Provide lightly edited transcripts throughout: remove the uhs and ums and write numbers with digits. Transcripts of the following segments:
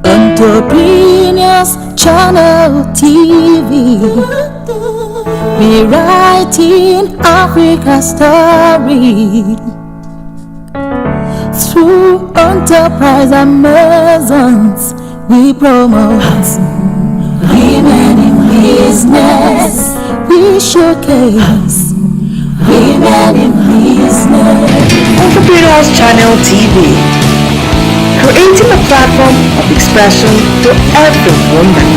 Entrepreneurs Channel TV, rewriting Africa's story through enterprise Amazons. We promote women in business. We showcase women in business. Kudos Channel TV, creating a platform of expression to every woman.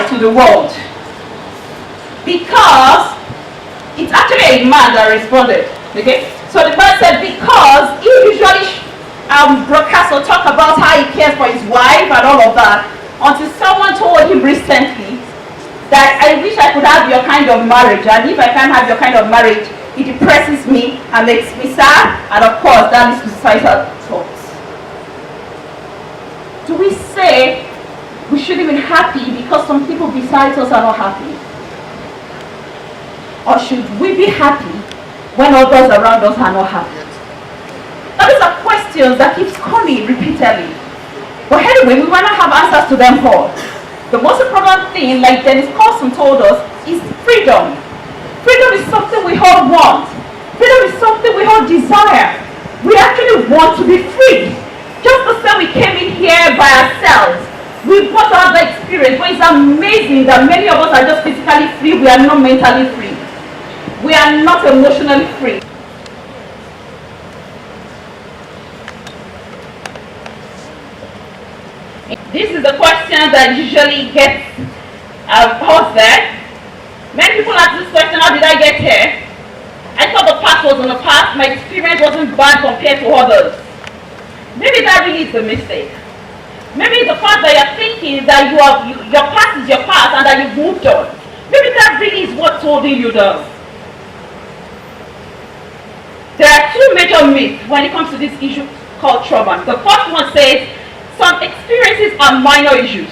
To the world, because it's actually a man that responded. Okay, so the man said because he usually broadcast or talk about how he cares for his wife and all of that, until someone told him recently that I wish I could have your kind of marriage, and if I can't have your kind of marriage, it depresses me and makes me sad, and of course that leads to suicidal thoughts. Do we say we shouldn't be happy because some people besides us are not happy? Or should we be happy when others around us are not happy? Now these are questions that keeps coming repeatedly. But anyway, we want to have answers to them all. The most important thing, like Dennis Carson told us, is freedom. Freedom is something we all want. Freedom is something we all desire. We actually want to be free. Just the same we came in here by ourselves. We've got to have the experience, but it's amazing that many of us are just physically free. We are not mentally free. We are not emotionally free. This is the question that usually gets posed there. Many people ask this question, how did I get here? I thought the past was in the past. My experience wasn't bad compared to others. Maybe that really is the mistake. Maybe the fact that you're thinking that your past is your past and that you've moved on. Maybe that really is what's holding you down. There are two major myths when it comes to this issue called trauma. The first one says some experiences are minor issues.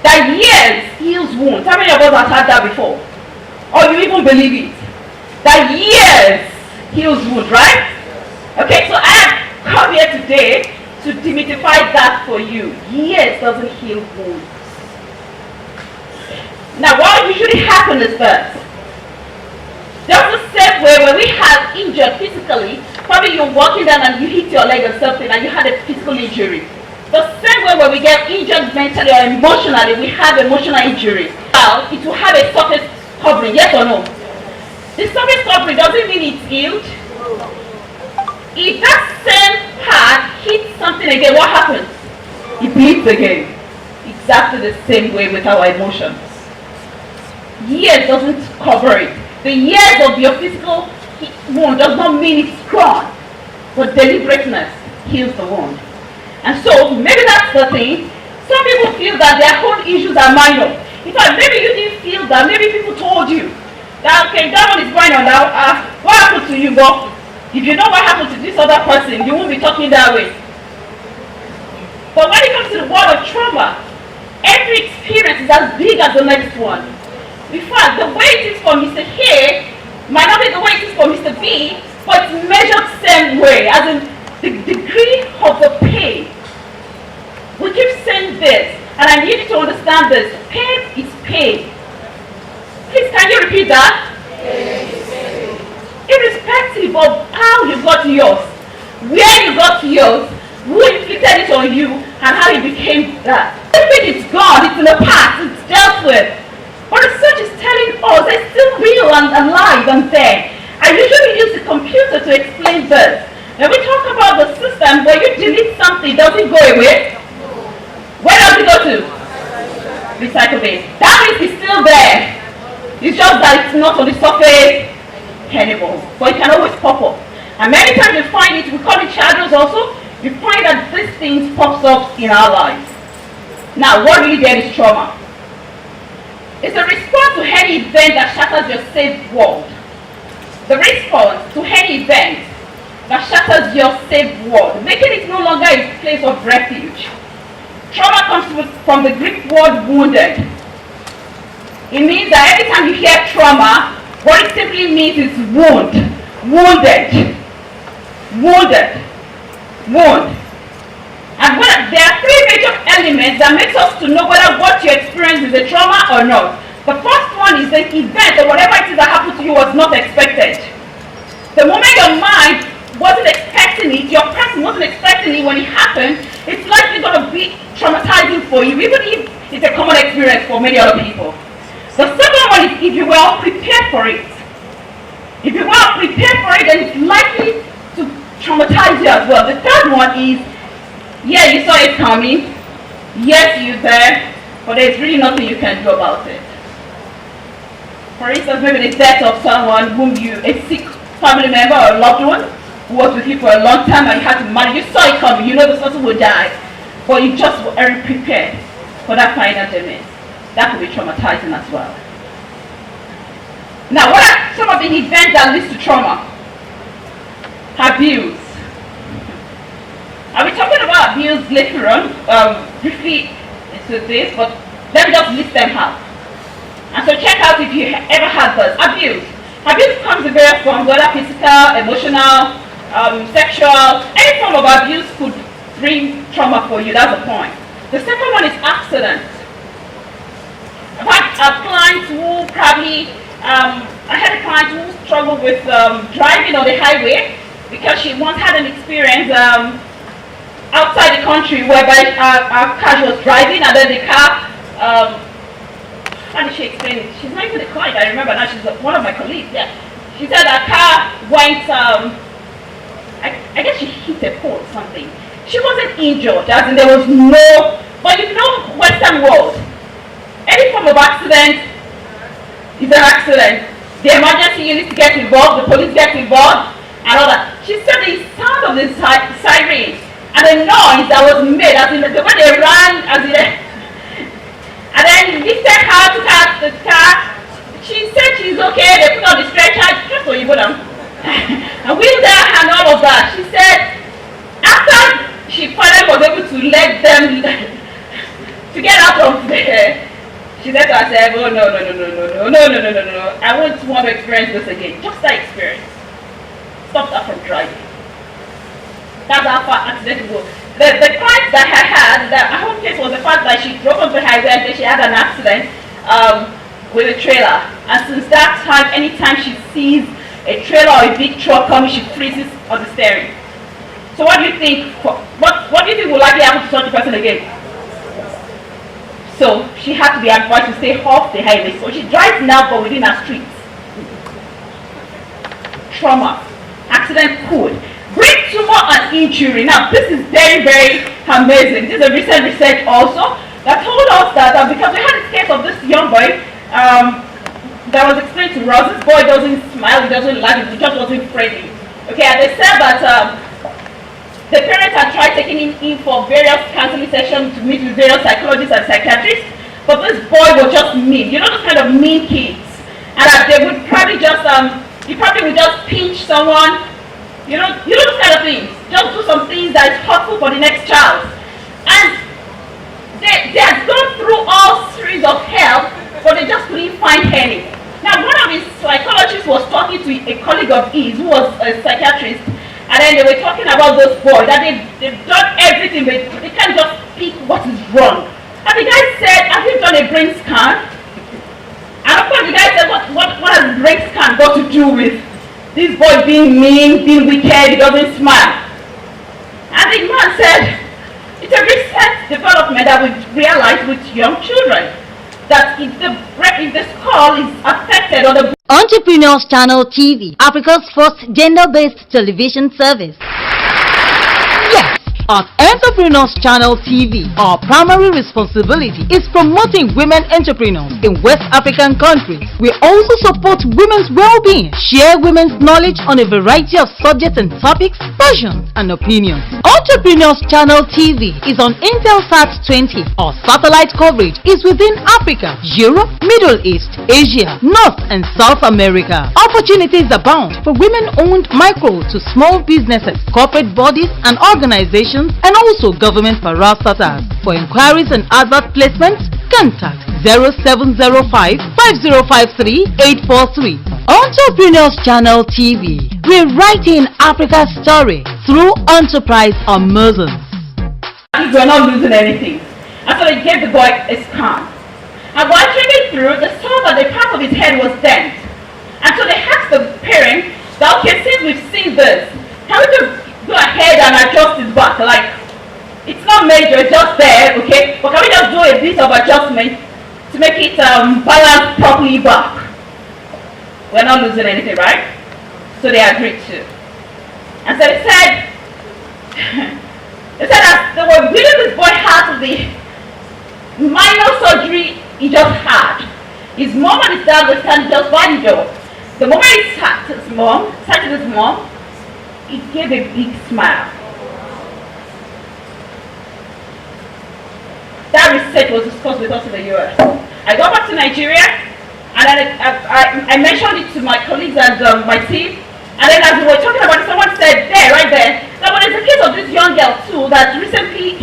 That years heals wounds. How many of us have had that before? Or you even believe it? That years heals wounds, right? Okay, so I have come here today to demystify that for you. Years doesn't heal wounds. Now what usually happens is that there's the same way when we have injured physically, probably you're walking down and you hit your leg or something and you had a physical injury. The same way when we get injured mentally or emotionally, we have emotional injuries. Now it will have a surface covering, yes or no? The surface covering doesn't mean it's healed. If that same part hits something again, what happens? It bleeds again. Exactly the same way with our emotions. Years doesn't cover it. The years of your physical wound does not mean it's gone, but deliberateness heals the wound. And so maybe that's the thing. Some people feel that their own issues are minor. In fact, maybe you didn't feel that. Maybe people told you that, okay, that one is minor now. What happened to you, Bob? If you know what happened to this other person, you won't be talking that way. But when it comes to the world of trauma, every experience is as big as the next one. In fact, the way it is for Mr. A might not be the way it is for Mr. B, but it's measured the same way, as in the degree of the pain. We keep saying this, and I need you to understand this. Pain is pain. Please, can you repeat that? Irrespective of how you got yours, where you got yours, who inflicted it on you, and how it became that. Everything is gone, it's in the past, it's dealt with. But research is telling us it's still real and alive and there. I usually use the computer to explain it doesn't go away. Where does it go to? Recycle bin. That means it's still there. It's just that it's not on the surface anymore. But it can always pop up. And many times you find it, we call it shadows also, you find that these things pops up in our lives. Now, what really then is trauma? It's a response to any event that shatters your safe world. The response to any event that shatters your safe world, making it no longer a place of refuge. Trauma comes from the Greek word wounded. It means that every time you hear trauma, what it simply means is wound, wounded, wounded, wound. And there are three major elements that makes us to know whether what you experience is a trauma or not. The first one is the event or whatever it is that happened to you was not expected. The moment your mind wasn't expecting it, your person wasn't expecting it when it happened, it's likely going to be traumatizing for you, even if it's a common experience for many other people. The second one is if you were prepared for it. If you were prepared for it, then it's likely to traumatize you as well. The third one is, yeah, you saw it coming. Yes, you're there, but there's really nothing you can do about it. For instance, maybe the death of someone whom a sick family member or a loved one who was with you for a long time and you had to manage. You saw it coming, you know this person will die, but you just weren't prepared for that final damage. That could be traumatizing as well. Now, what are some of the events that lead to trauma? Abuse. I'll be talking about abuse later on, briefly into this, but let me just list them out. And so check out if you ever had this. Abuse. Abuse comes in various forms, whether physical, emotional, sexual. Any form of abuse could bring trauma for you, that's the point. The second one is accident. I've had clients who probably, I had a client who struggled with driving on the highway because she once had an experience outside the country whereby our car was driving and then the car, how did she explain it? She's not even a client, I remember now, she's one of my colleagues, yeah. She said our car went, I guess she hit a pole or something. She wasn't injured, as in there was no, but you know Western world, any form of accident is an accident. The emergency units get involved, the police get involved, and all that. She said the sound of the siren and the noise that was made, as in the way they ran, as in and then lifted her, took her to the car. She said she's okay, they put on the stretcher, just so you know, and wheeled her and all of that. She said after she finally was able to let them to get out of there, she said to herself, oh no, I won't want to experience this again. Just that experience stopped her from driving. That's how far accident was. The client that I had, her home case was the fact that she drove on the highway and she had an accident with a trailer. And since that time, anytime she sees a trailer or a big truck coming, she freezes on the steering. So what do you think? What do you think will likely happen to such a person again? So she had to be advised to stay off the highway. So she drives now, but within her streets. Trauma, accident could bring tumor and injury. Now this is very, very amazing. This is a recent research also that told us that because we had this case of this young boy that was explained to us. This boy doesn't smile, he doesn't laugh, he just wasn't friendly. Okay, and they said that the parents had tried taking him in for various counseling sessions to meet with various psychologists and psychiatrists, but this boy was just mean. You know those kind of mean kids, and that they would probably just he probably would just pinch someone. You know those kind of things. Just do some things that is hurtful for the next child, and they had gone through all series of help, but they just couldn't find any. Now one of his psychologists was talking to a colleague of his who was a psychiatrist. And then they were talking about those boys, that they've done everything, but they can't just pick what is wrong. And the guy said, have you done a brain scan? And of course the guy said, what has brain scan got to do with this boy being mean, being wicked, he doesn't smile? And the man said, it's a recent development that we realize with young children, that if the skull is affected or the Entrepreneurs Channel TV, Africa's first gender-based television service. Yes, At Entrepreneurs Channel TV, our primary responsibility is promoting women entrepreneurs in West African countries. We also support women's well-being, share women's knowledge on a variety of subjects and topics, passions and opinions. Entrepreneurs Channel TV is on Intelsat 20. Our satellite coverage is within Africa, Europe, Middle East, Asia, North and South America. Opportunities abound for women-owned micro to small businesses, corporate bodies and organizations, and also government parastatals. For inquiries and advert placements, contact 0705 5053 843. Entrepreneurs Channel TV, rewriting Africa's story through enterprise Amazons. We're not losing anything. And so they gave the boy a scan. And while checking through, they saw that the part of his head was bent. And so they asked the parent that, okay, since we've seen this, can we just go ahead and adjust his back? Like, it's not major, it's just there, okay? But can we just do a bit of adjustment to make it balance properly back? We're not losing anything, right? So they agreed to. And so they said that they were wheeling this boy out of the minor surgery he just had. His mom and his dad were standing just by the door. The moment he sat his mom, he gave a big smile. That research was discussed with us in the US. I got back to Nigeria, and then I mentioned it to my colleagues and my team. And then as we were talking about it, someone said right there, that well, there's a case of this young girl too that recently,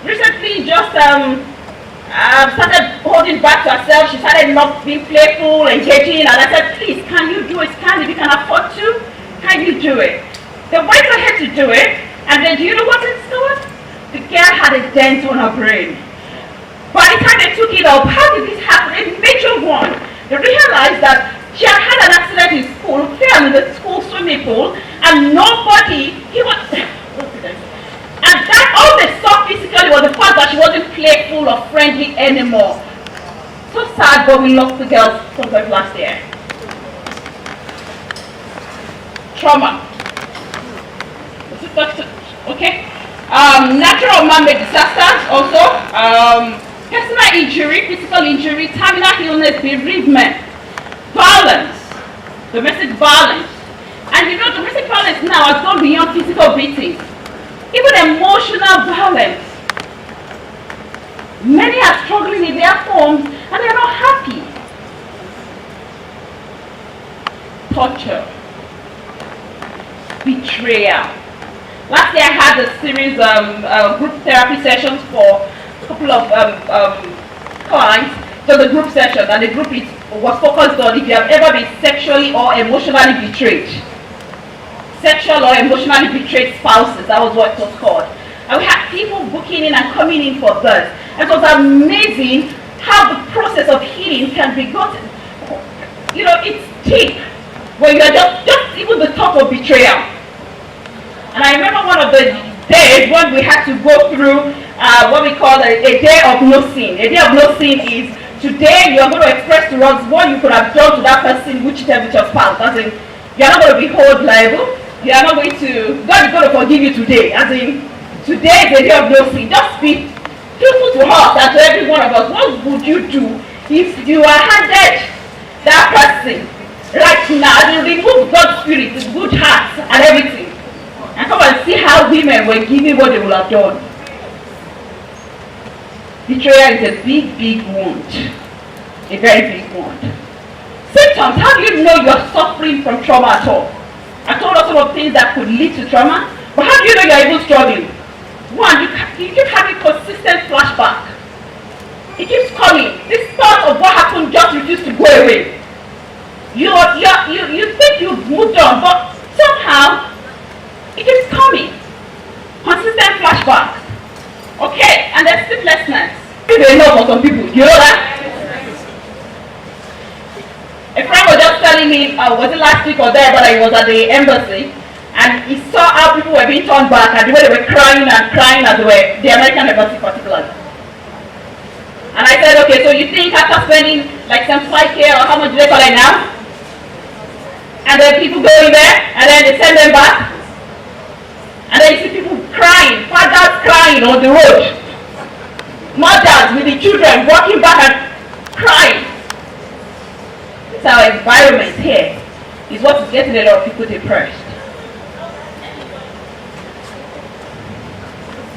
recently just started holding back to herself. She started not being playful, engaging, and I said, please, can you do it? If you can afford to, can you do it? They went ahead to do it, and then do you know what it discovered? The girl had a dent on her brain. By the time they took it up, how did this happen? A major one. They realized that she had had an accident in school, fell in the school swimming pool, and nobody, and that all they saw physically was the fact that she wasn't playful or friendly anymore. So sad, but we lost the girls sometime last year. Trauma. Okay. Natural man-made disasters also. Personal injury, physical injury, terminal illness, bereavement, violence, domestic violence. And you know, domestic violence now has gone beyond physical beating. Even emotional violence. Many are struggling in their homes and they are not happy. Torture. Betrayal. Last year I had a series of group therapy sessions for a couple of clients. So the group session, and the group was focused on if you have ever been sexually or emotionally betrayed. Sexual or emotionally betrayed spouses, that was what it was called. And we had people booking in and coming in for this. It was amazing how the process of healing can be gotten. You know, it's deep when you're just even the thought of betrayal. And I remember one of the days when we had to go through what we call a day of no sin. A day of no sin is today you are going to express to us what you could have done to that person which with your spouse. As in, you are not going to be held liable. You are not going to, God is going to forgive you today. As in, today is a day of no sin. Just be truthful to us and to every one of us. What would you do if you are handed that person right now? You remove God's spirit, His good heart and everything. And come and see how women were giving what they would have done. Betrayal is a big, big wound. A very big wound. Symptoms. How do you know you are suffering from trauma at all? I told us some of things that could lead to trauma. But how do you know you are even struggling? One, you keep having consistent flashback. It keeps coming. This thought of what happened just refuses to go away. You think you've moved on, but somehow it keeps coming. Consistent flashbacks. Okay, and there's sleeplessness. It's enough for some people. You know that? A friend was just telling me, was it last week or there, but I was at the embassy, and he saw how people were being turned back and the way they were crying and crying as they were, the American embassy particularly. And I said, okay, so you think after spending like some 5K or how much do they call it now? And then people go in there and then they send them back. And then you see people crying, fathers crying on the road, mothers with the children walking back and crying. It's our environment here is what is getting a lot of people depressed.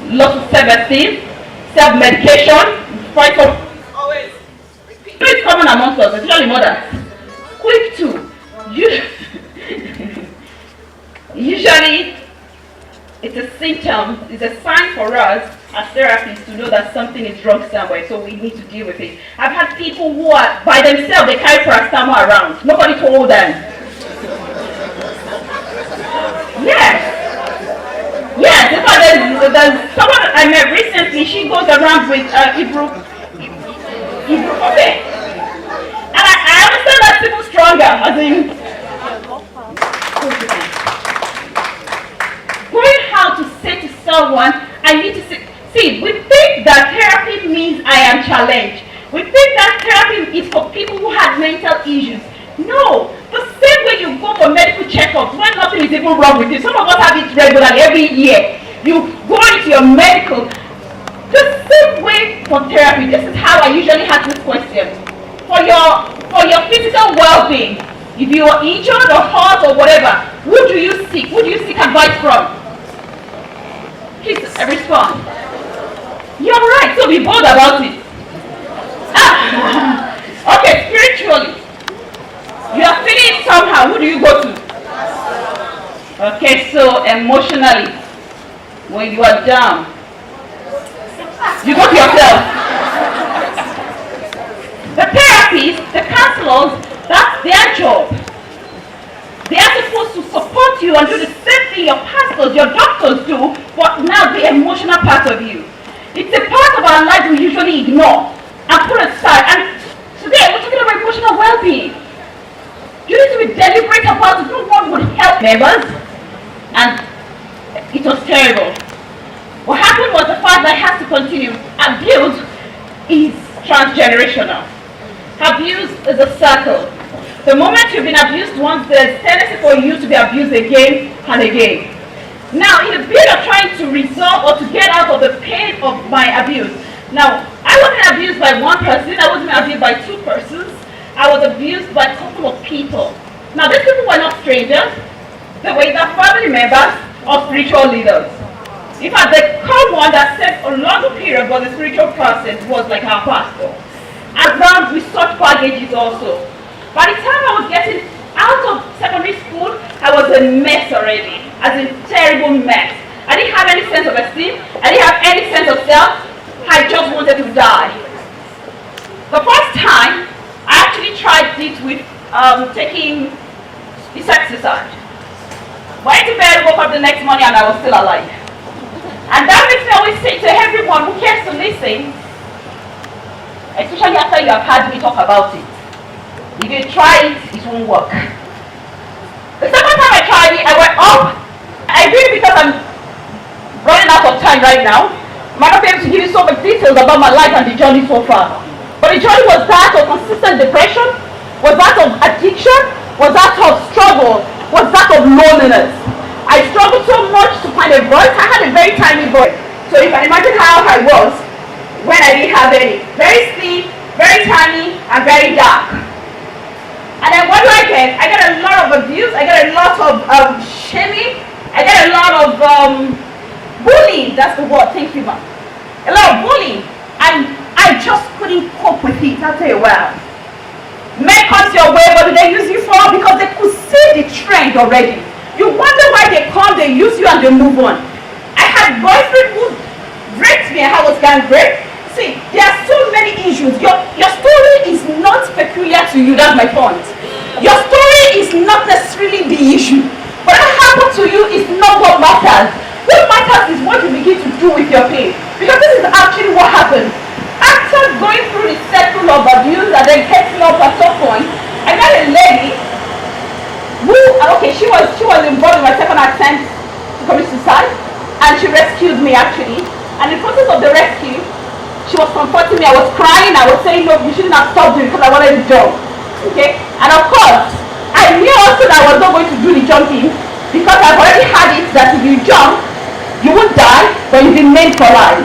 Lots of self-esteem, self-medication, fight of always. It's common amongst us, especially mothers. Quick to usually it's a symptom, it's a sign for us as therapists to know that something is wrong somewhere, so we need to deal with it. I've had people who are by themselves, they carry paracetamol around. Nobody told them. Yes. Yes, in fact, there's someone I met recently, she goes around with ibuprofen. And I understand that people stronger, as in going how to say to someone, I need to see, we think that therapy means I am challenged. We think that therapy is for people who have mental issues. No, the same way you go for medical checkups when nothing is even wrong with you. Some of us have it regularly every year. You go into your medical. The same way for therapy. This is how I usually ask this question. For your physical well-being, if you are injured or hurt or whatever, who do you seek? Who do you seek advice from? Please respond. You're right, so be bold about it. Okay, spiritually. You are feeling it somehow, who do you go to? Okay, so emotionally, when you are down, you go to yourself. The therapists, the counselors, that's their job. They are supposed to support you and do the same thing your pastors, your doctors do, but now the emotional part of you. It's a part of our life we usually ignore and put aside. And today we're talking about emotional well-being. You need to be deliberate about it. No one would help members. And it was terrible. What happened was the fact that it has to continue. Abuse is transgenerational. Abuse is a circle. The moment you've been abused once, there's tendency for you to be abused again and again. Now, in the bit of trying to resolve or to get out of the pain of my abuse, now, I wasn't abused by one person, I wasn't abused by two persons, I was abused by a couple of people. Now, these people were not strangers, they were either family members or spiritual leaders. In fact, the core one that said a longer period was the spiritual person was like our pastor. And now with such baggages also. By the time I was getting out of secondary school, I was a mess already, as a terrible mess. I didn't have any sense of esteem, I didn't have any sense of self, I just wanted to die. The first time, I actually tried it with taking insecticide. Went to bed, woke up the next morning and I was still alive. And that makes me always say to everyone who cares to listen, especially after you have heard me talk about it, if you try it, it won't work. The second time I tried it, I went up. I did it because I'm running out of time right now. I might not be able to give you so much details about my life and the journey so far. But the journey was that of consistent depression, was that of addiction, was that of struggle, was that of loneliness. I struggled so much to find a voice. I had a very tiny voice. So you can imagine how I was when I didn't have any. Very thin, very tiny, and very dark. And then what do I get? I get a lot of abuse, I get a lot of shaming, I get a lot of bullying, that's the word, thank you ma'am. A lot of bullying, and I just couldn't cope with it after a while. Men come your way, what do they use you for? Because they could see the trend already. You wonder why they come, they use you and they move on. I had boyfriends who raped me and I was gang raped. See, there are so many issues. Your story is not peculiar to you, that's my point. Your story is not necessarily the issue. What happened to you is not what matters. What matters is what you begin to do with your pain. Because this is actually what happened. After going through the cycle of abuse and then getting up at some point, I met a lady who, okay, she was involved in my second attempt to commit suicide, and she rescued me actually. And in the process of the rescue, she was comforting me. I was crying. I was saying, no, you shouldn't have stopped doing it because I wanted to jump. Okay? And of course, I knew also that I was not going to do the jumping because I've already had it that if you jump, You won't die, but you've been maimed for life.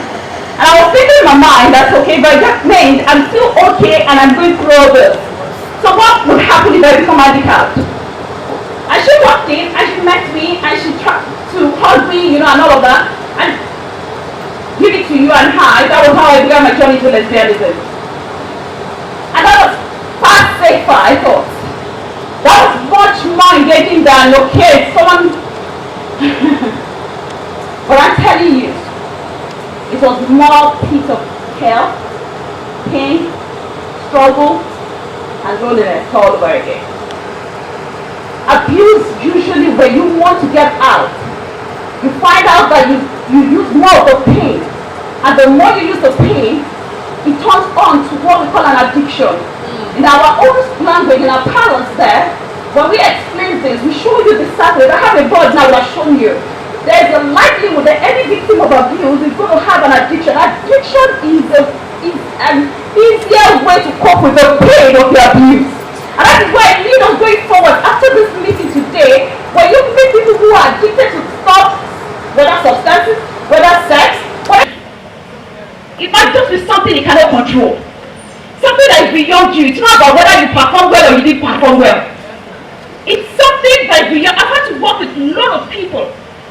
And I was thinking in my mind, that's okay, but I got maimed, I'm still okay, and I'm going through all this. So what would happen if I become handicapped? And she walked in, and she met me, and she tried to hug me, you know, and all of that. And give it to you and hi, that was how I began my journey to lesbianism. And that was far safer, I thought. That was much more engaging than, okay, someone... But I'm telling you, it was more piece of hell, pain, struggle, and loneliness all over again. Abuse, usually when you want to get out, you find out that you use more of the pain. And the more you use the pain, it turns on to what we call an addiction. In our own language, in our parents there, when we explain this, we show you the circle. If I have a board now, I've shown you. There's a likelihood that any victim of abuse is going to have an addiction. Addiction is an easier way to cope with the pain of the abuse. And that is why I need us going forward after this meeting today, where you meet people who are addicted to stuff, whether substances, whether sex, it might just be something you cannot control. Something that is beyond you. It's not about whether you perform well or you didn't perform well. It's something that is beyond. I've had to work with a lot of people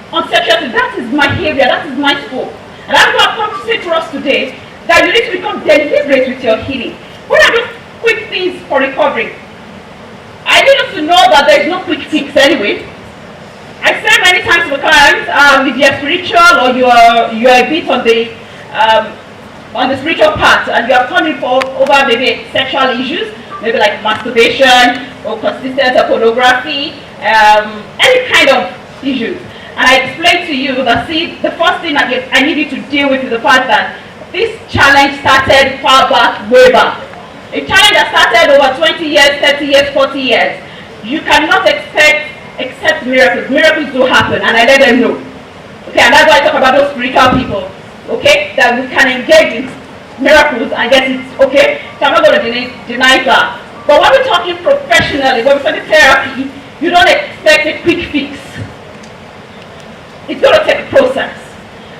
on sexuality. That is my area, that is my scope. And that's what I've come to say to us today, that you need to become deliberate with your healing. What are those quick things for recovery? I need us to know that there is no quick fix anyway. I say many times to clients, if you're spiritual or you're a bit on the spiritual path and you have turned in for over maybe sexual issues, maybe like masturbation or consistent pornography, any kind of issues. And I explained to you that, see, the first thing that I need you to deal with is the fact that this challenge started far back, way back. A challenge that started over 20 years, 30 years, 40 years. You cannot accept miracles. Miracles do happen, and I let them know. Okay, and that's why I talk about those spiritual people. Okay, that we can engage in miracles and get it. Okay, so I'm not going to deny that. But when we're talking professionally, when we're talking therapy, you don't expect a quick fix. It's going to take a process.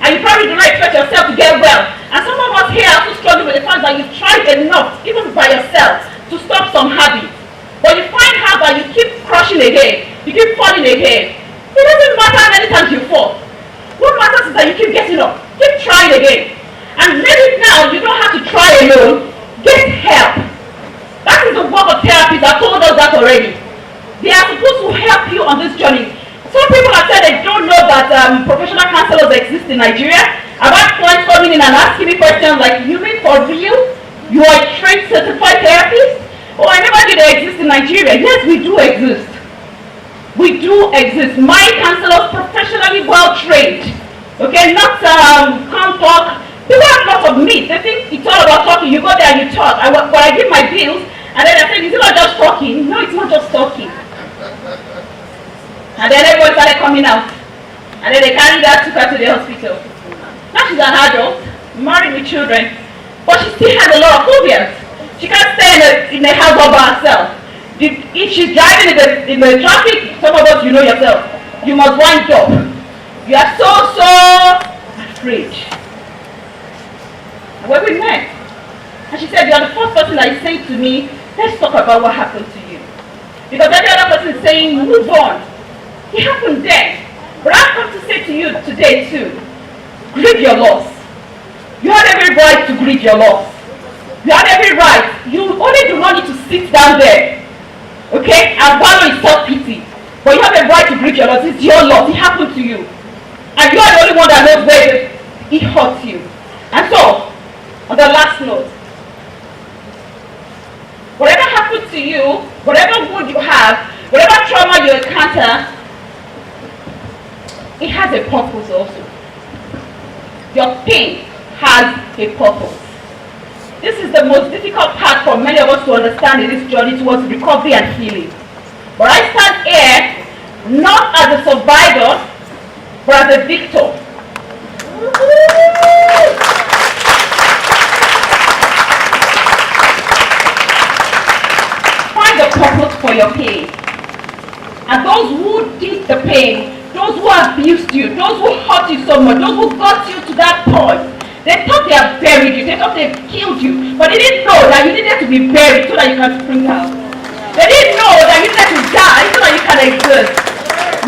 And you probably do not expect yourself to get well. And some of us here are also struggling with the fact that you've tried enough, even by yourself, to stop some habits. But you find out that you keep crushing again, you keep falling again. It doesn't matter how many times you fall. What matters is that you keep getting up, keep trying again. And maybe now you don't have to try alone, get help. That is the work of therapists that told us that already. They are supposed to help you on this journey. Some people have said they don't know that professional counselors exist in Nigeria. I've had clients coming in and asking me questions like, you mean for real? You are a trained certified therapist? Oh, I never knew they exist in Nigeria. Yes, we do exist. We do exist. My counselors professionally well trained. Okay, not can't talk. People have lots of myths. They think it's all about talking. You go there and you talk. But I give my bills and then I say, is it not just talking? No, it's not just talking. And then everyone started coming out. And then they carried her, took her to the hospital. Now she's an adult, married with children, but she still has a lot of phobias. She can't stay in the house all by herself. If she's driving in the traffic, some of us, you know yourself, you must wind up. You are so afraid. And when we met, and she said, you are the first person that is saying to me, let's talk about what happened to you. Because every other person is saying, move on. It happened then. But I've come to say to you today too, grieve your loss. You have every right to grieve your loss. You have every right. You only do not need to sit down there, okay, and wallow in self-pity. But you have a right to grieve your loss. It's your loss. It happened to you. And you are the only one that knows where it hurts you. And so, on the last note, whatever happened to you, whatever wound you have, whatever trauma you encounter, it has a purpose also. Your pain has a purpose. This is the most difficult part for many of us to understand in this journey towards recovery and healing. But I stand here not as a survivor, but as a victor. Find a purpose for your pain. And those who did the pain those who abused you, those who hurt you so much, those who got you to that point, they thought they have buried you, they thought they've killed you, but they didn't know that you needed to be buried so that you can spring out. They didn't know that you needed to die so that you can exist.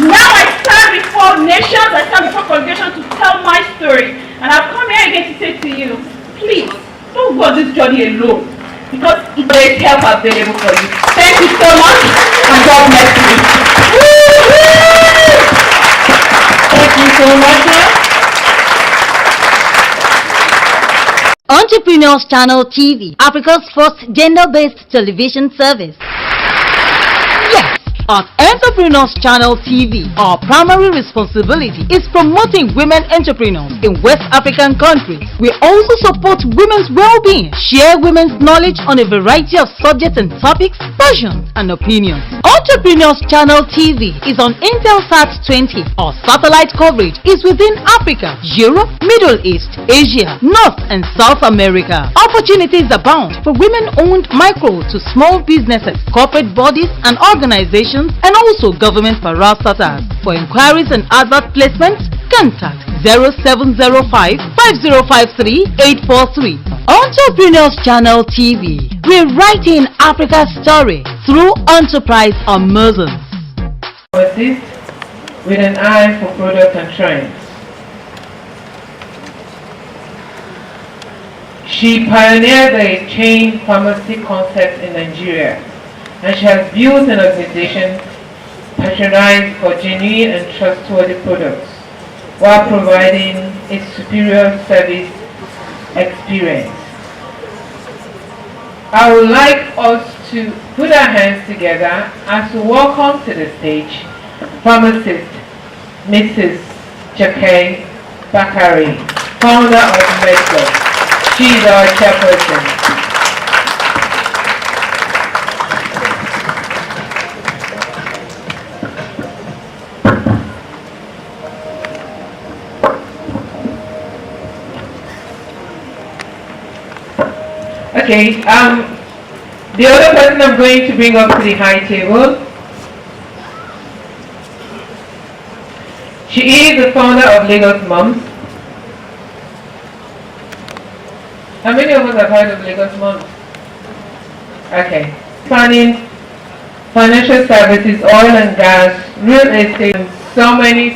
Now I stand before nations, I stand before congregations to tell my story, and I've come here again to say to you, please, don't go on this journey alone, because there is help available for you. Thank you so much, and God bless you. Thank you so much, sir. Entrepreneurs Channel TV, Africa's first gender-based television service. Yes! At Entrepreneurs Channel TV, our primary responsibility is promoting women entrepreneurs in West African countries. We also support women's well-being, share women's knowledge on a variety of subjects and topics, passions and opinions. Entrepreneurs Channel TV is on Intelsat 20. Our satellite coverage is within Africa, Europe, Middle East, Asia, North and South America. Opportunities abound for women-owned micro to small businesses, corporate bodies and organizations, and also government parastatals. For inquiries and advert placements, contact 0705 5053 843. Entrepreneurs Channel TV, rewriting Africa's story through enterprise Amazons. Assist with an eye for product and trends. She pioneered the chain pharmacy concept in Nigeria, and she has built an organization patronized for genuine and trustworthy products while providing a superior service experience. I would like us to put our hands together as we welcome to the stage pharmacist Mrs. Jake Bakari, founder of Medco. She is our chairperson. Okay, the other person I'm going to bring up to the high table, she is the founder of Lagos Moms. How many of us have heard of Lagos Moms? Okay. Planning, financial services, oil and gas, real estate, and so many.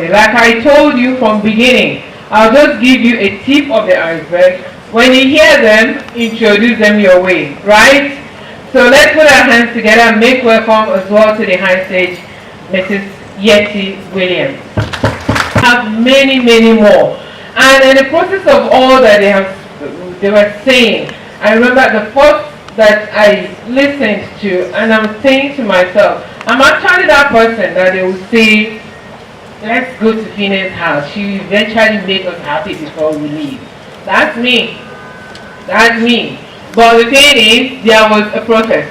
Like I told you from beginning, I'll just give you a tip of the iceberg. When you hear them, introduce them your way, right? So let's put our hands together and make welcome as well to the high stage, Mrs. Yeti Williams. I have many more. And in the process of all that they were saying, I remember the first that I listened to, and I'm saying to myself, I'm actually that person that they will say, let's go to Fina's house. She will eventually make us happy before we leave. That's me. That's me. But the thing is, there was a process.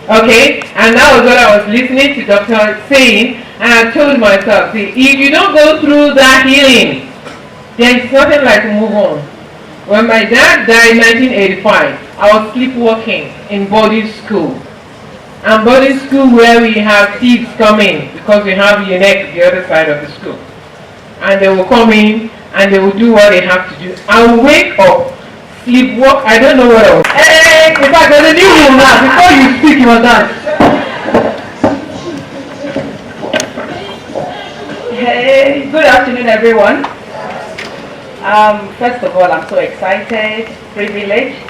Okay? And that was what I was listening to Dr. saying, and I told myself, see, if you don't go through that healing, there is nothing like move on. When my dad died in 1985, I was sleepwalking in boarding school. And boarding school where we have thieves coming, because we have UNEC the other side of the school. And they will come in, and they will do what they have to do. I will wake up, sleepwalk, I don't know what else. Hey, in fact, there's a new rule now. Before you speak, you must dance. Hey, good afternoon, everyone. First of all, I'm so excited, privileged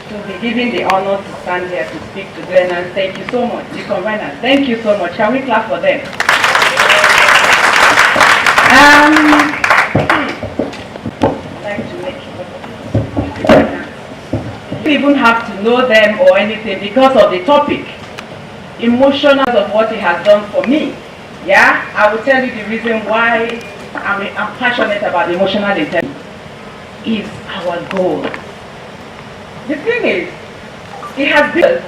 to be given the honor to stand here to speak to them, and thank you so much, the conveners. Thank you so much. Shall we clap for them? You even have to know them or anything because of the topic, emotional of what it has done for me. Yeah, I will tell you the reason why I'm passionate about emotional intelligence. Is our goal. The thing is, it has been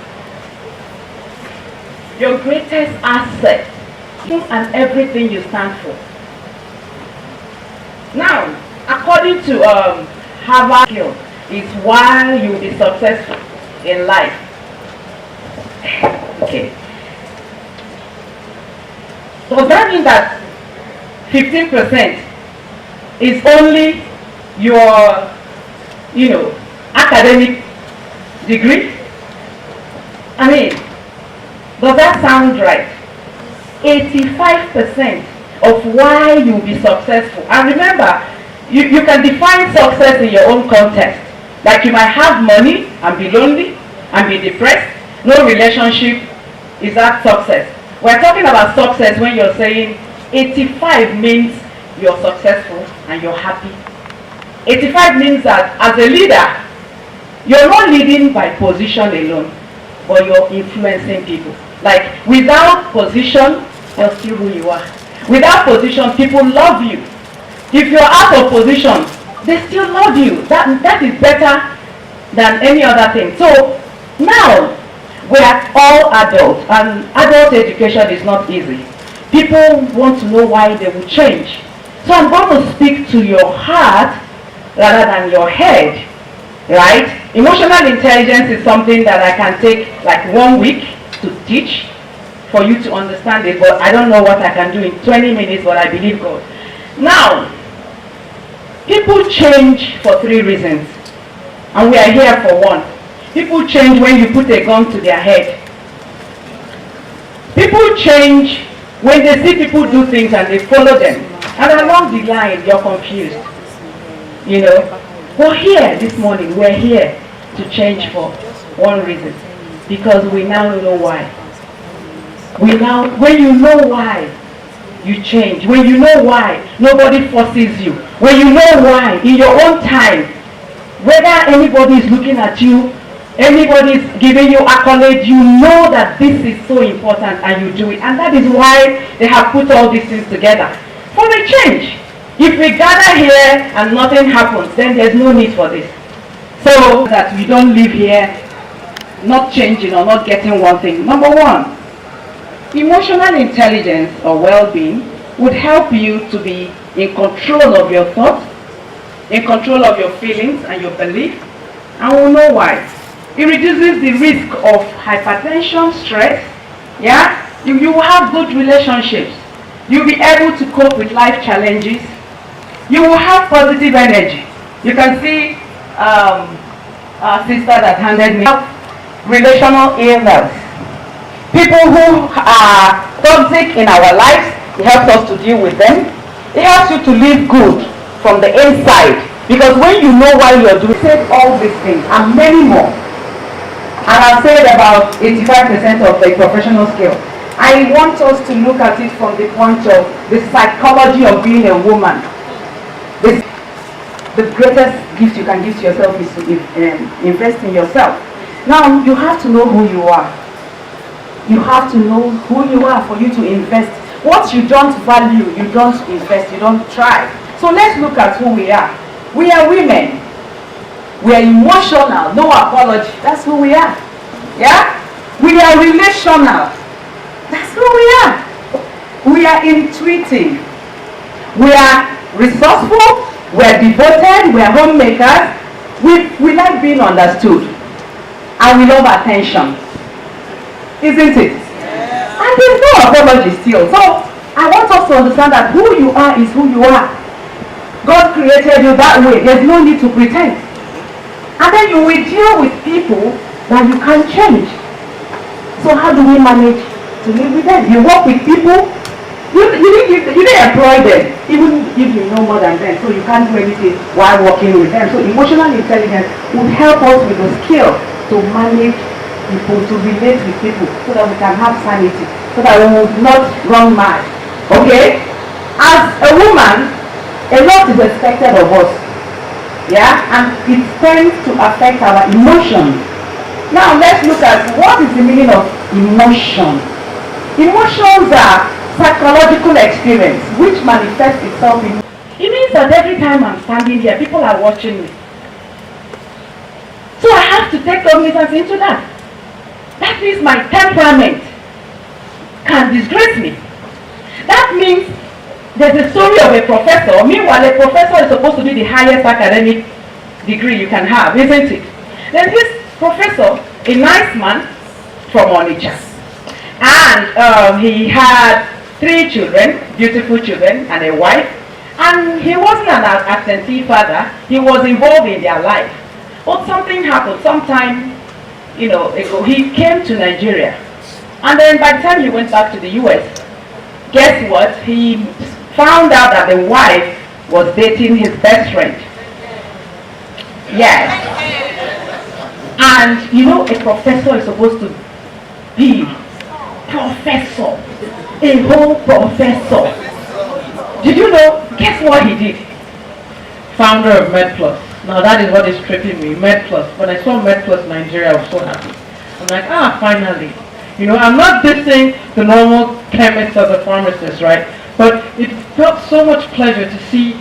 your greatest asset and everything you stand for. Now, according to Harvard skill, is why you will be successful in life. Okay. Does that mean that 15% is only your, academic degree? I mean, does that sound right? 85% of why you'll be successful. And remember, you can define success in your own context. Like you might have money and be lonely and be depressed. No relationship. Is that success? We're talking about success when you're saying 85 means you're successful and you're happy. 85 means that as a leader, you're not leading by position alone, but you're influencing people. Like without position, you're still who you are. Without position, people love you. If you're out of position, they still love you. That is better than any other thing. So now, we are all adults, and adult education is not easy. People want to know why they will change. So I'm going to speak to your heart rather than your head, right? Emotional intelligence is something that I can take like 1 week to teach for you to understand it, but I don't know what I can do in 20 minutes, but I believe God. Now, people change for 3 reasons, and we are here for one. People change when you put a gun to their head. People change when they see people do things and they follow them. And along the line, you're confused. But here this morning, we're here to change for one reason. Because we now know why. When you know why, you change. When you know why, nobody forces you. When you know why, in your own time, whether anybody is looking at you, anybody is giving you accolades, you know that this is so important and you do it. And that is why they have put all these things together. For a change. If we gather here and nothing happens, then there's no need for this. So that we don't live here not changing or not getting one thing. Number one, emotional intelligence or well-being would help you to be in control of your thoughts, in control of your feelings and your beliefs, and we'll know why. It reduces the risk of hypertension, stress. Yeah, you will have good relationships. You'll be able to cope with life challenges. You will have positive energy. You can see our sister that handed me relational illness. People who are toxic in our lives, it helps us to deal with them. It helps you to live good from the inside. Because when you know why you're doing, said all these things and many more. And I've said about 85% of the professional skill. I want us to look at it from the point of the psychology of being a woman. The greatest gift you can give to yourself is to invest in yourself. Now, you have to know who you are. You have to know who you are for you to invest. What you don't value, you don't invest, you don't try. So let's look at who we are. We are women. We are emotional, no apology. That's who we are. Yeah? We are relational. That's who we are. We are intuitive. We are resourceful. We are devoted. We are homemakers. We like being understood. And we love attention. Isn't it? Yeah. And there's no apology still. So I want us to understand that who you are is who you are. God created you that way. There's no need to pretend. And then you will deal with people that you can't change. So how do we manage to live with them? You work with people, you didn't employ them, even if you know more than them, so you can't do anything while working with them. So emotional intelligence would help us with the skill to manage people, to relate with people, so that we can have sanity, so that we will not run mad. Okay? As a woman, a lot is expected of us. Yeah, and it tends to affect our emotions. Now let's look at what is the meaning of emotion. Emotions are psychological experience which manifests itself in. It means that every time I'm standing here, people are watching me. So I have to take cognizance into that. That means my temperament can disgrace me. That means there's a story of a professor. Meanwhile, a professor is supposed to be the highest academic degree you can have, isn't it? There's this professor, a nice man from Onitsha. And he had 3 children, beautiful children, and a wife. And he wasn't an absentee father. He was involved in their life. But something happened. Sometime, ago, he came to Nigeria. And then by the time he went back to the US, guess what? He found out that the wife was dating his best friend. Yes. And a professor is supposed to be professor. A whole professor. Did you know? Guess what he did? Founder of MedPlus. Now that is what is tripping me. MedPlus. When I saw MedPlus Nigeria, I was so happy. I'm like, finally. I'm not dissing the normal chemists or the pharmacists, right? But it felt so much pleasure to see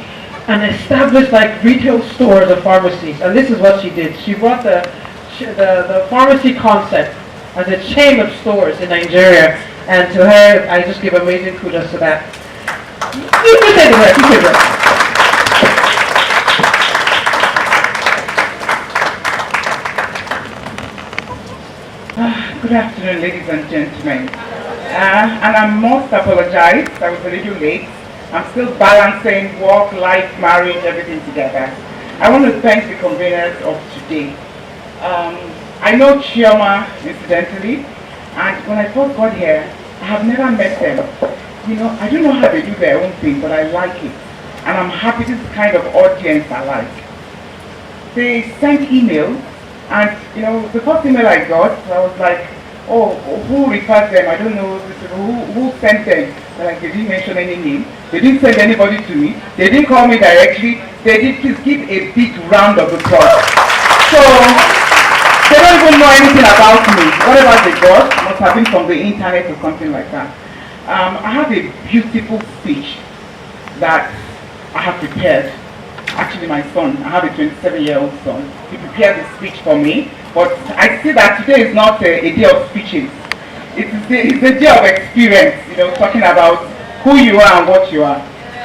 an established retail stores of pharmacies. And this is what she did. She brought the pharmacy concept as a chain of stores in Nigeria. And to her, I just give amazing kudos to that. You take a breath. Good afternoon, ladies and gentlemen. And I must apologize, I was a little late. I'm still balancing work, life, marriage, everything together. I want to thank the conveners of today. I know IJEOMA incidentally, and when I first got here, I have never met them. I don't know how they do their own thing, but I like it. And I'm happy this is the kind of audience I like. They sent emails. And the first email I got, I was like, oh, who referred them? I don't know who sent them. They didn't mention any name. They didn't send anybody to me. They didn't call me directly. They did. Please give a big round of applause. So they don't even know anything about me. Whatever they got must have been from the internet or something like that. I have a beautiful speech that I have prepared. Actually, my son, I have a 27-year-old son. He prepared the speech for me, but I see that today is not a day of speeches. It's a day of experience, talking about who you are and what you are.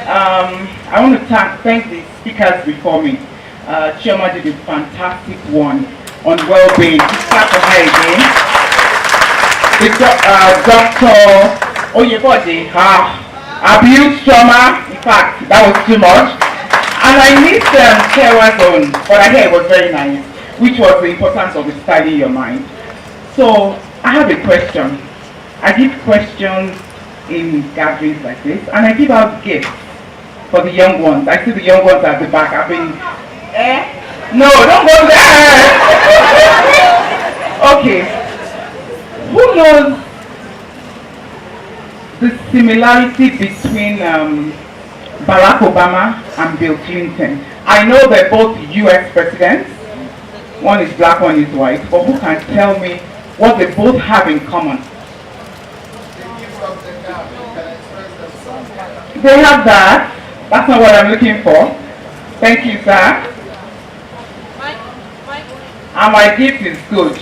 I want to thank the speakers before me. IJEOMA did a fantastic one on well-being. Clap for her again. Dr. Oyebode, abuse trauma. In fact, that was too much. And I missed Sarah's own, but I hear it was very nice, which was the importance of studying your mind. So I have a question. I give questions in gatherings like this, and I give out gifts for the young ones. I see the young ones at the back. I've been, no, don't go there. Okay. Who knows the similarity between Barack Obama and Bill Clinton? I know they're both US presidents. One is black, one is white. But who can tell me what they both have in common? They have that. That's not what I'm looking for. Thank you, sir. And my gift is good.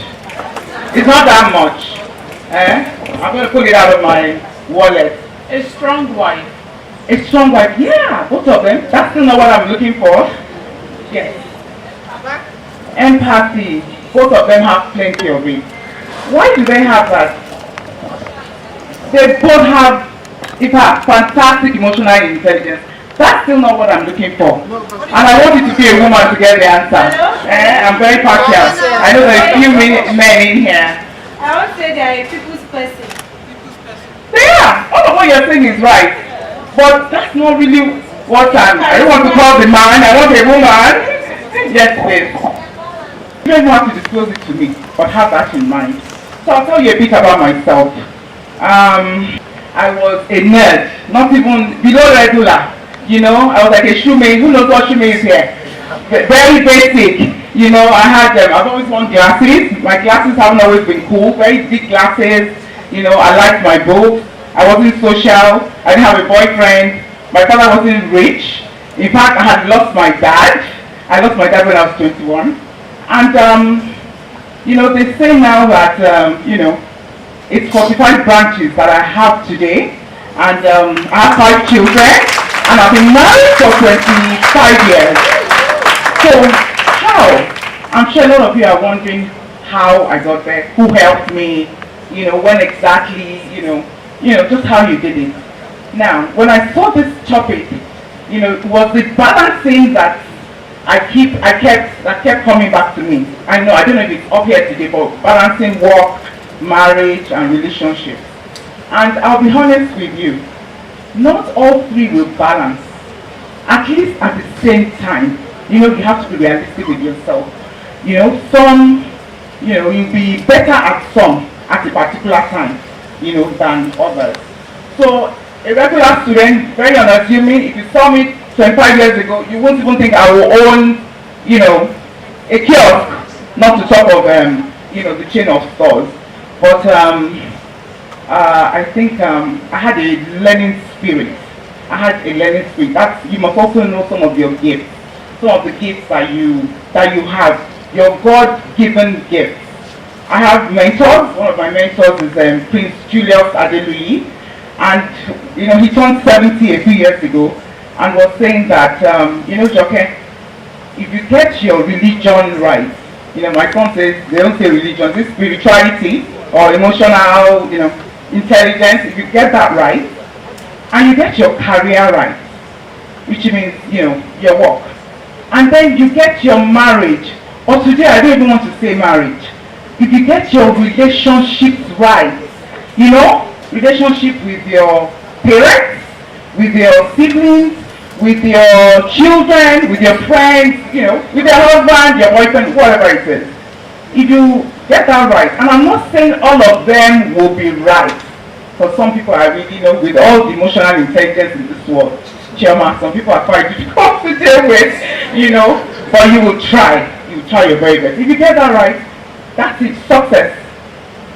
It's not that much. I'm going to pull it out of my wallet. A strong wife. A strong wife, yeah, both of them. That's still not what I'm looking for. Yes. Empathy, both of them have plenty of it. Why do they have that? They both have, fantastic emotional intelligence. That's still not what I'm looking for. And I want you to be a woman to get the answer. I'm very partial. I know there are a few men in here. I would say they are a people's person. They are. All of what you're saying is right. But that's not really what I don't want to call the man. I want a woman. Yes, please. You don't have to disclose it to me, but have that in mind. So I'll tell you a bit about myself. I was a nerd, not even below regular. I was like a shoemake. Who knows what shoemake is here? Very basic. I've always worn glasses. My glasses haven't always been cool. Very big glasses. I liked my books. I wasn't social. I didn't have a boyfriend. My father wasn't rich. In fact, I had lost my dad. I lost my dad when I was 21. And, they say now that, it's 45 branches that I have today. And I have 5 children. And I've been married for 25 years. So, how? I'm sure a lot of you are wondering how I got there, who helped me, when exactly, just how you did it. Now, when I saw this topic, it was the balancing that that kept coming back to me. I don't know if it's up here today, but balancing work, marriage, and relationships. And I'll be honest with you, not all three will balance, at least at the same time. You have to be realistic with yourself. Some, you'll be better at some at a particular time, than others. So a regular student, very unassuming, if you saw me 25 years ago, you won't even think I will own, a kiosk, not to talk of, the chain of stores. But I think I had a learning spirit. You must also know some of your gifts, some of the gifts that you have, your God-given gifts. I have mentors. One of my mentors is Prince Julius Adeluyi, and he turned 70 a few years ago, and was saying that Joke, if you get your religion right, my son says they don't say religion, this spirituality or emotional, intelligence. If you get that right, and you get your career right, which means your work, and then you get your marriage, or today I don't even want to say marriage. If you get your relationships right, relationship with your parents, with your siblings, with your children, with your friends, with your husband, your boyfriend, whatever it is. If you get that right, and I'm not saying all of them will be right, because some people are really, with all the emotional intelligence in this world, Chairman, some people are quite difficult to deal with, but you will try. You will try your very best. If you get that right, that's it, success,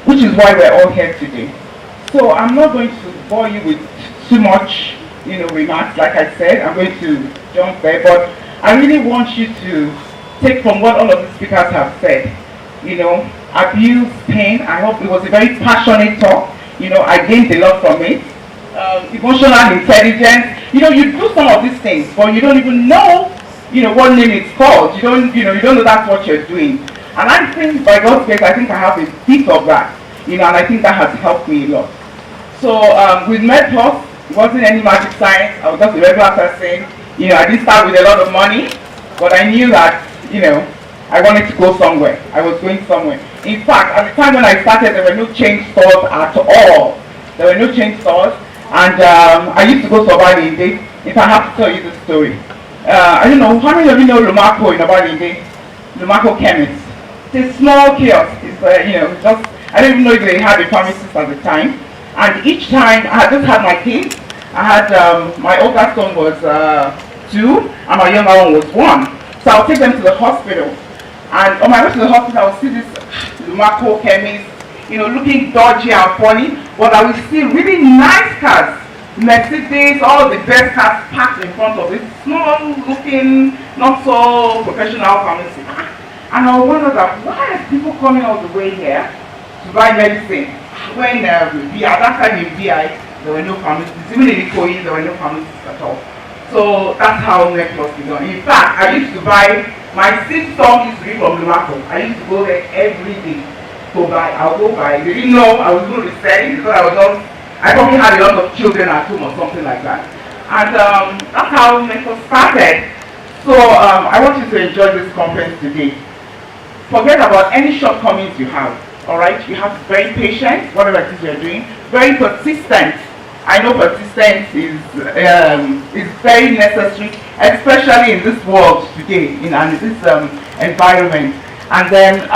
which is why we're all here today. So I'm not going to bore you with too much, remarks. Like I said, I'm going to jump there, but I really want you to take from what all of the speakers have said. Abuse, pain. I hope it was a very passionate talk. I gained a lot from it. Emotional intelligence. You do some of these things, but you don't even know, what name it's called. You don't know that's what you're doing. And I think, by God's grace, I think I have a bit of that, and I think that has helped me a lot. So with MedPlus, it wasn't any magic science. I was just a regular person. I didn't start with a lot of money, but I knew that, I wanted to go somewhere. I was going somewhere. In fact, at the time when I started, there were no chain stores at all. There were no chain stores, and I used to go to Obalinde. If I have to tell you the story, I don't know how many of you know Lumako in Obalinde. Lumako Chemist. It's a small kiosk. It's just, I don't even know if they had a pharmacist at the time. And each time I had just had my kids. I had my older son was 2, and my younger one was 1. So I'll take them to the hospital. And on my way to the hospital, I will see this Lumako Chemist, looking dodgy and funny, but I will see really nice cars, Mercedes, all the best cars parked in front of this small-looking, not so professional pharmacy. And I wonder that why are people coming all the way here to buy medicine when at that time in VI there were no pharmacists, even in Ikoyi there were no pharmacists at all. So that's how MedPlus began. In fact, I used to buy, my system used to be from Lumako. I used to go there every day to buy. I'll go buy. They didn't know I was going to be selling because I probably had a lot of children at home or something like that. And that's how MedPlus started. So I want you to enjoy this conference today. Forget about any shortcomings you have. Alright? You have to be very patient, whatever it is you're doing. Very persistent. I know persistence is very necessary, especially in this world today, in this environment. And then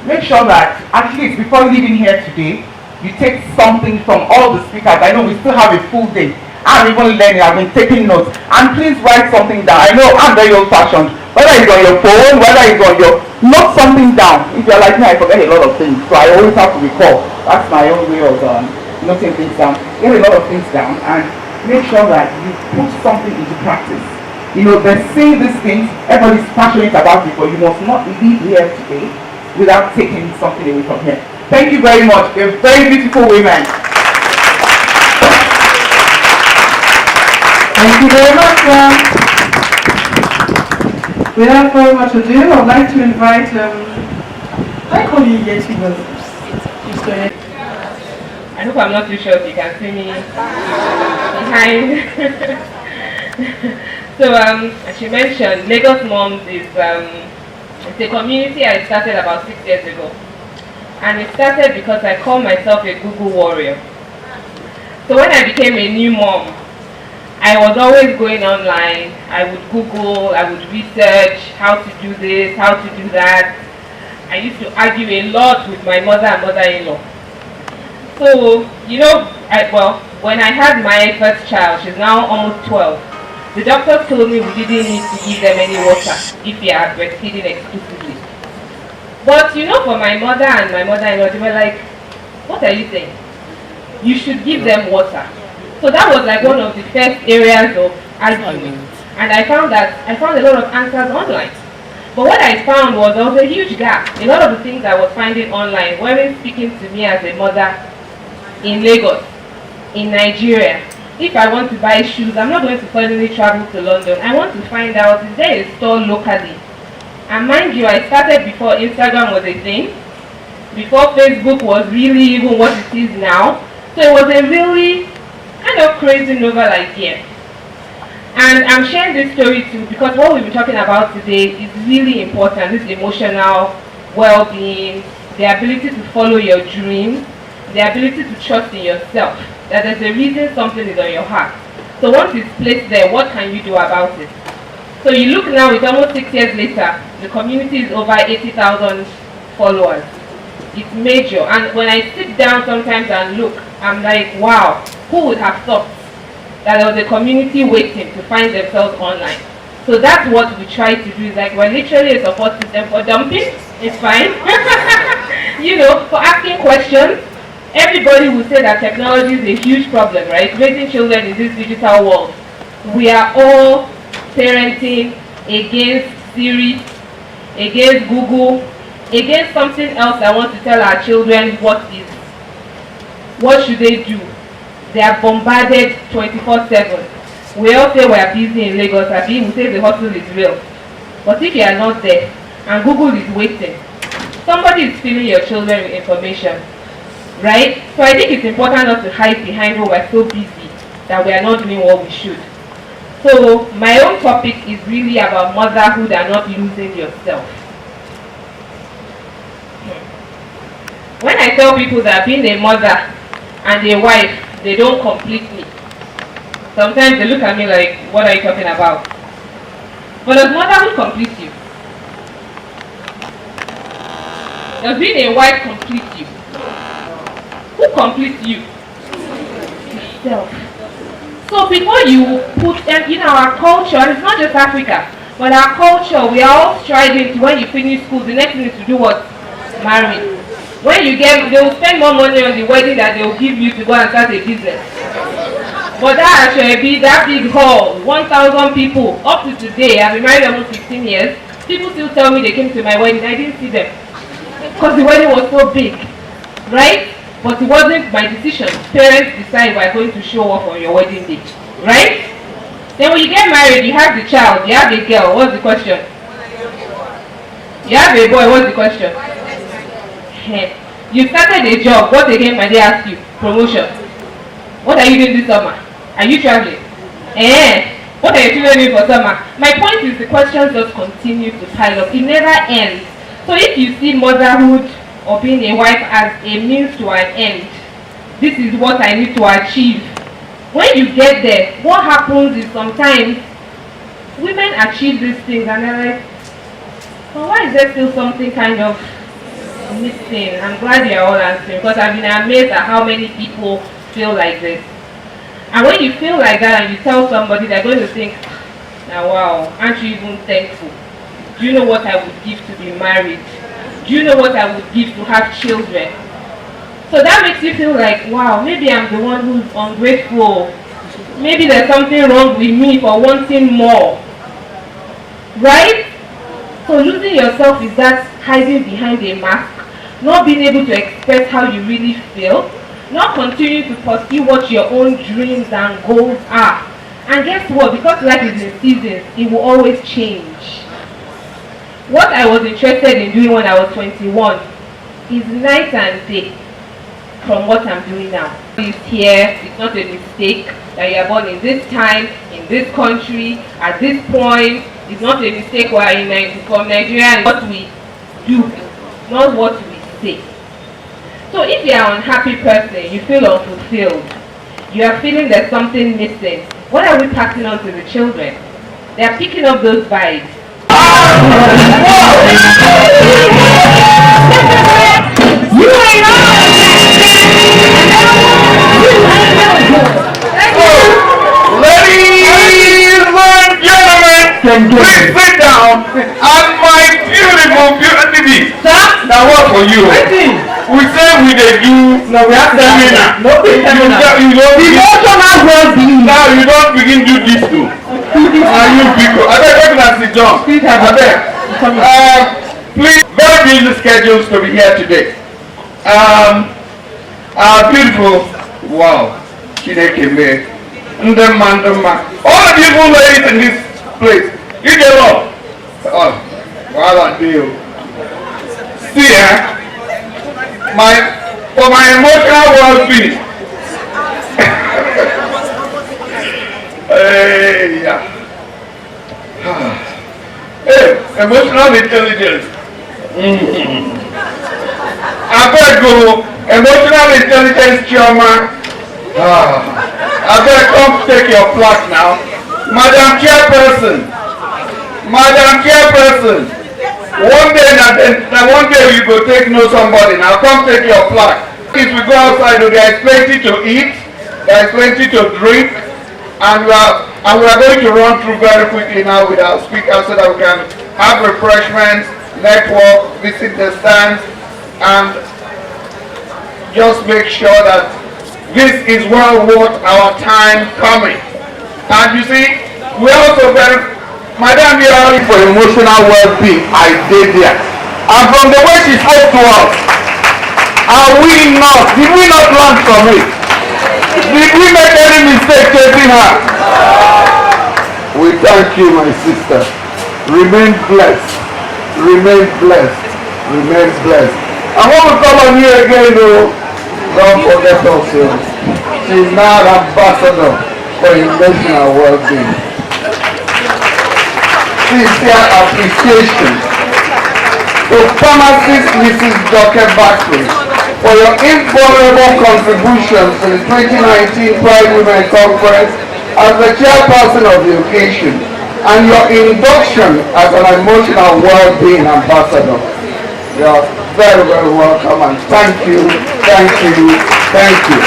make sure that at least before leaving here today, you take something from all the speakers. I know we still have a full day. I'm even learning, I've been taking notes. And please write something down. I know I'm very old-fashioned. Whether it's on your phone, whether it's on your... Note something down. If you're like me, I forget a lot of things. So I always have to recall. That's my own way of noting things down. Get a lot of things down and make sure that you put something into practice. They're saying these things, everybody's passionate about it, but you must not leave here today without taking something away from here. Thank you very much. They're very beautiful women. Thank you very much, ma'am. Without further much ado, I'd like to invite my colleague, hope I'm not too short, you can see me behind. So as she mentioned, Lagos Moms is it's a community I started about 6 years ago. And it started because I call myself a Google warrior. So when I became a new mom, I was always going online. I would Google, I would research how to do this, how to do that. I used to argue a lot with my mother and mother-in-law. So, you know, when I had my first child, she's now almost 12, the doctors told me we didn't need to give them any water if they are breastfeeding exclusively. But, you know, for my mother and my mother-in-law, they were like, what are you saying? You should give them water. So that was like one of the first areas of argument. And I found a lot of answers online. But what I found was there was a huge gap. A lot of the things I was finding online weren't speaking to me as a mother in Lagos, in Nigeria. If I want to buy shoes, I'm not going to suddenly travel to London. I want to find out, is there a store locally? And mind you, I started before Instagram was a thing, before Facebook was really even what it is now. So it was a really kind of crazy novel idea. And I'm sharing this story too because what we've been talking about today is really important. This emotional well-being, the ability to follow your dreams, the ability to trust in yourself, that there's a reason something is on your heart. So once it's placed there, what can you do about it? So you look now, it's almost 6 years later, the community is over 80,000 followers. It's major. And when I sit down sometimes and look, I'm like, wow, who would have thought that there was a community waiting to find themselves online? So that's what we try to do. Is like we're literally a support system for dumping. It's fine. You know, for asking questions. Everybody will say that technology is a huge problem, right? Raising children in this digital world. We are all parenting against Siri, against Google, against something else I want to tell our children what should they do. They are bombarded 24/7. We all say we are busy in Lagos, we say the hustle is real. But if you are not there, and Google is waiting, somebody is filling your children with information, right? So I think it's important not to hide behind, oh, we're so busy that we are not doing what we should. So my own topic is really about motherhood and not losing yourself. When I tell people that being a mother and a wife, they don't complete me, sometimes they look at me like, what are you talking about? But does motherhood complete you? Does being a wife complete you? Who completes you? Yourself. So before you put them in our culture, and it's not just Africa, but our culture, we are all striving to, when you finish school, the next thing is to do what? Marry. When you get, they will spend more money on the wedding that they will give you to go and start a business. But that actually be that big hall, 1,000 people, up to today, I've been married almost 15 years, people still tell me they came to my wedding, I didn't see them. Because the wedding was so big, right? But it wasn't my decision. Parents decide we're going to show off on your wedding day, right? Then when you get married, you have the child, you have the girl, what's the question? You have a boy, what's the question? You started a job, what again might they ask you? Promotion. What are you doing this summer? Are you traveling? What are you doing for summer? My point is the questions just continue to pile up. It never ends. So if you see motherhood or being a wife as a means to an end, this is what I need to achieve. When you get there, what happens is sometimes women achieve these things and they're like, well, why is there still something kind of missing? I'm glad you're all answering because I've been amazed at how many people feel like this. And when you feel like that and you tell somebody, they're going to think, now wow, aren't you even thankful? Do you know what I would give to be married? Do you know what I would give to have children? So that makes you feel like, wow, maybe I'm the one who's ungrateful. Maybe there's something wrong with me for wanting more. Right? So losing yourself is that hiding behind a mask, not being able to express how you really feel, not continuing to pursue what your own dreams and goals are. And guess what? Because life is in seasons, it will always change. What I was interested in doing when I was 21 is night and day. from what I'm doing now. It's here, it's not a mistake that you are born in this time, in this country, at this point. It's not a mistake we are from Nigeria. It's what we do, not what we say. So if you are an unhappy person, you feel unfulfilled, you are feeling there's something missing, what are we passing on to the children? They are picking up those vibes. You ain't Ladies and gentlemen, please sit down. And my beautiful niece. Now what for you? We say we dey do seminar. You don't now you don't begin do this too. Are you people? I beg you sit down. I beg. Please, very busy schedules to be here today. Our beautiful, wow, Chineke, Ndema. All the beautiful ladies in this place, you get up. Oh, wow, I do. See, for my emotional well-being. Hey, yeah. Hey, emotional intelligence. I better go. Emotional intelligence, Chioma. I better come take your plaque now. Madam Chairperson. One day you go take know somebody. Now come take your plaque. If we go outside, there is plenty to eat, there is plenty to drink, and we are going to run through very quickly now with our speakers so that we can have refreshments, network, visit the stands, and just make sure that this is well worth our time coming. And you see, we also very, Madam, you are for emotional well-being. I did there. And from the way she spoke to us, did we not learn from it? Did we make any mistake chasing her? We thank you, my sister. Remain blessed. Remain blessed. Remain blessed. And when we come on here again, don't forget also, she's now an ambassador for emotional well-being. Sincere appreciation to pharmacist Mrs. Dr. Baxley for your invaluable contributions to the 2019 Pride Women Conference as the chairperson of the occasion and your induction as an emotional well-being ambassador. You are very, very welcome, and thank you, thank you, thank you.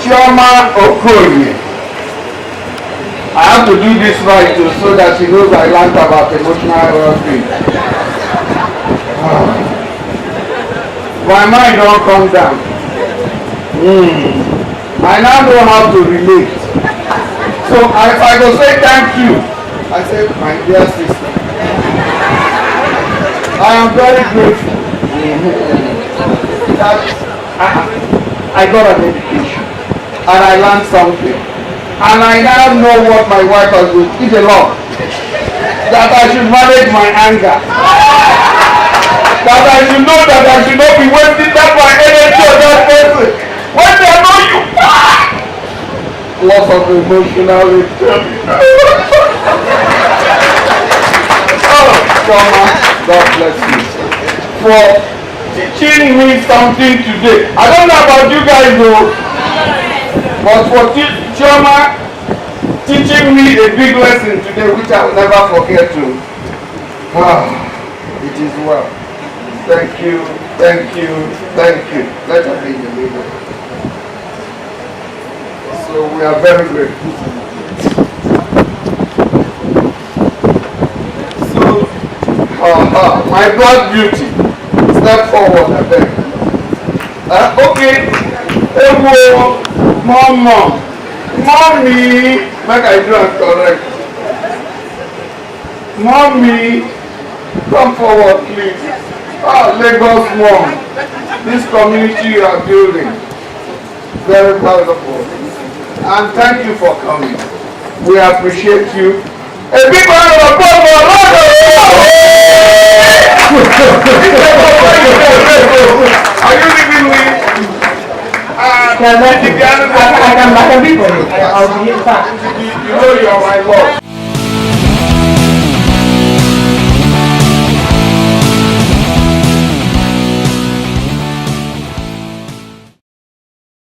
Chioma Okoye. I have to do this right too, so that she knows I learned about emotional well-being. My mind don't come down. I now know how to relate. So if I go say thank you, I say, my dear sister, I am very grateful that I got an education. And I learned something. And I now know what my wife has been eat a lot. That I should manage my anger. That I should know that I should not be wasting that my energy on that person. When they know you, loss of emotional intelligence. Oh, Mama, God bless you for teaching me something today. I don't know about you guys though. But for Chioma teaching me a big lesson today, which I will never forget to. It is well. Thank you, thank you, thank you. Let us be in the middle. So we are very grateful. So, my blood beauty, Step forward, I beg. Okay. Mom. Mommy. Make I do it correct. Mommy. Come forward, please. Lagos Mom. This community you are building. Very powerful. And thank you for coming. We appreciate you. A big round of applause for Lord. Are you leaving me? I can be for you. I'll be back. You know you are my boss.